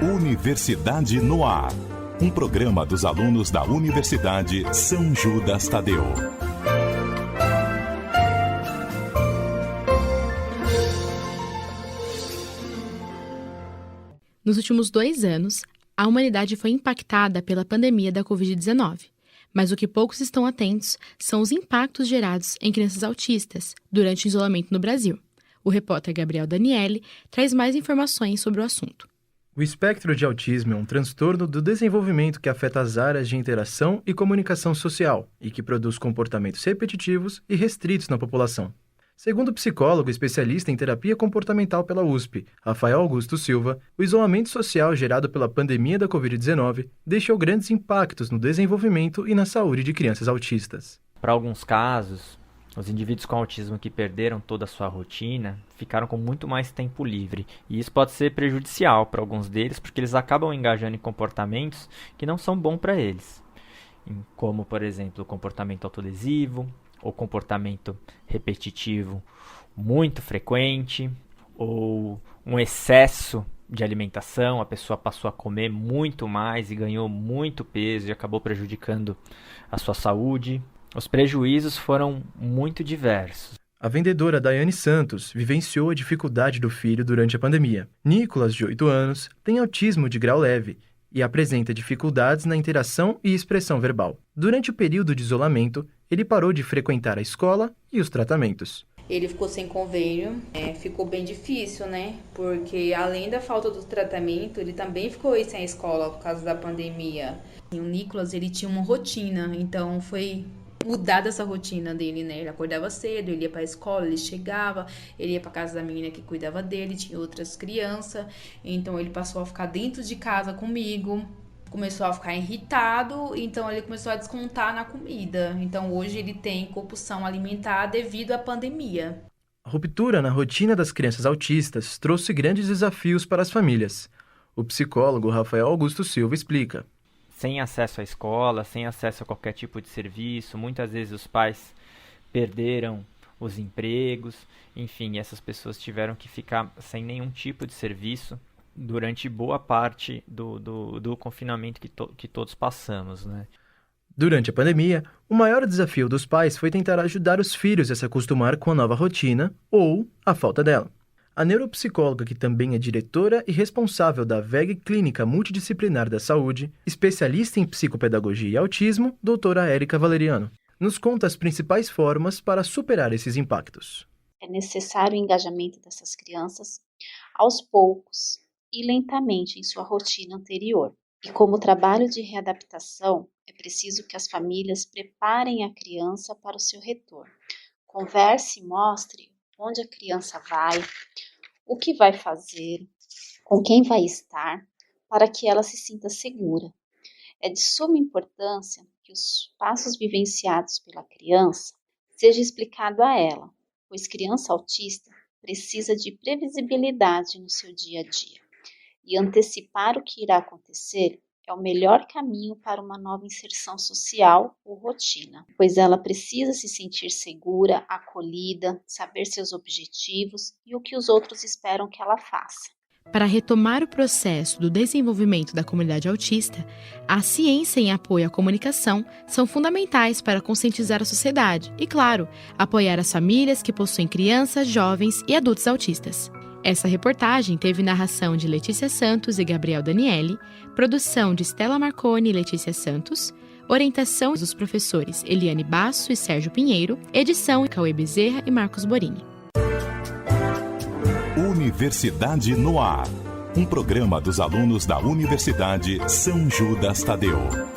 Universidade no Ar. Um programa dos alunos da Universidade São Judas Tadeu. Nos últimos 2 anos, a humanidade foi impactada pela pandemia da Covid-19. Mas o que poucos estão atentos são os impactos gerados em crianças autistas durante o isolamento no Brasil. O repórter Gabriel Daniele traz mais informações sobre o assunto. O espectro de autismo é um transtorno do desenvolvimento que afeta as áreas de interação e comunicação social e que produz comportamentos repetitivos e restritos na população. Segundo o psicólogo especialista em terapia comportamental pela USP, Rafael Augusto Silva, o isolamento social gerado pela pandemia da Covid-19 deixou grandes impactos no desenvolvimento e na saúde de crianças autistas. Para alguns casos, os indivíduos com autismo que perderam toda a sua rotina ficaram com muito mais tempo livre, e isso pode ser prejudicial para alguns deles porque eles acabam engajando em comportamentos que não são bons para eles, como, por exemplo, o comportamento autolesivo, ou comportamento repetitivo muito frequente, ou um excesso de alimentação, a pessoa passou a comer muito mais e ganhou muito peso e acabou prejudicando a sua saúde. Os prejuízos foram muito diversos. A vendedora Daiane Santos vivenciou a dificuldade do filho durante a pandemia. Nicolas, de 8 anos, tem autismo de grau leve e apresenta dificuldades na interação e expressão verbal. Durante o período de isolamento, ele parou de frequentar a escola e os tratamentos. Ele ficou sem convênio, ficou bem difícil, né? Porque além da falta do tratamento, ele também ficou sem a escola por causa da pandemia. E o Nicolas, ele tinha uma rotina, então foi mudar dessa rotina dele, né? Ele acordava cedo, ele ia pra escola, ele chegava, ele ia pra casa da menina que cuidava dele, tinha outras crianças, então ele passou a ficar dentro de casa comigo, começou a ficar irritado, então ele começou a descontar na comida. Então hoje ele tem compulsão alimentar devido à pandemia. A ruptura na rotina das crianças autistas trouxe grandes desafios para as famílias. O psicólogo Rafael Augusto Silva explica. Sem acesso à escola, sem acesso a qualquer tipo de serviço, muitas vezes os pais perderam os empregos, enfim, essas pessoas tiveram que ficar sem nenhum tipo de serviço durante boa parte do confinamento que todos passamos, né? Durante a pandemia, o maior desafio dos pais foi tentar ajudar os filhos a se acostumar com a nova rotina ou a falta dela. A neuropsicóloga, que também é diretora e responsável da VEG Clínica Multidisciplinar da Saúde, especialista em psicopedagogia e autismo, doutora Érica Valeriano, nos conta as principais formas para superar esses impactos. É necessário o engajamento dessas crianças aos poucos e lentamente em sua rotina anterior. E como trabalho de readaptação, é preciso que as famílias preparem a criança para o seu retorno. Converse e mostre onde a criança vai, o que vai fazer, com quem vai estar, para que ela se sinta segura. É de suma importância que os passos vivenciados pela criança seja explicado a ela, pois criança autista precisa de previsibilidade no seu dia a dia. E antecipar o que irá acontecer é o melhor caminho para uma nova inserção social ou rotina, pois ela precisa se sentir segura, acolhida, saber seus objetivos e o que os outros esperam que ela faça. Para retomar o processo do desenvolvimento da comunidade autista, a ciência em apoio à comunicação são fundamentais para conscientizar a sociedade e, claro, apoiar as famílias que possuem crianças, jovens e adultos autistas. Essa reportagem teve narração de Letícia Santos e Gabriel Daniele, produção de Stella Marconi e Letícia Santos, orientação dos professores Eliane Basso e Sérgio Pinheiro, edição de Cauê Bezerra e Marcos Borini. Universidade no Ar. Um programa dos alunos da Universidade São Judas Tadeu.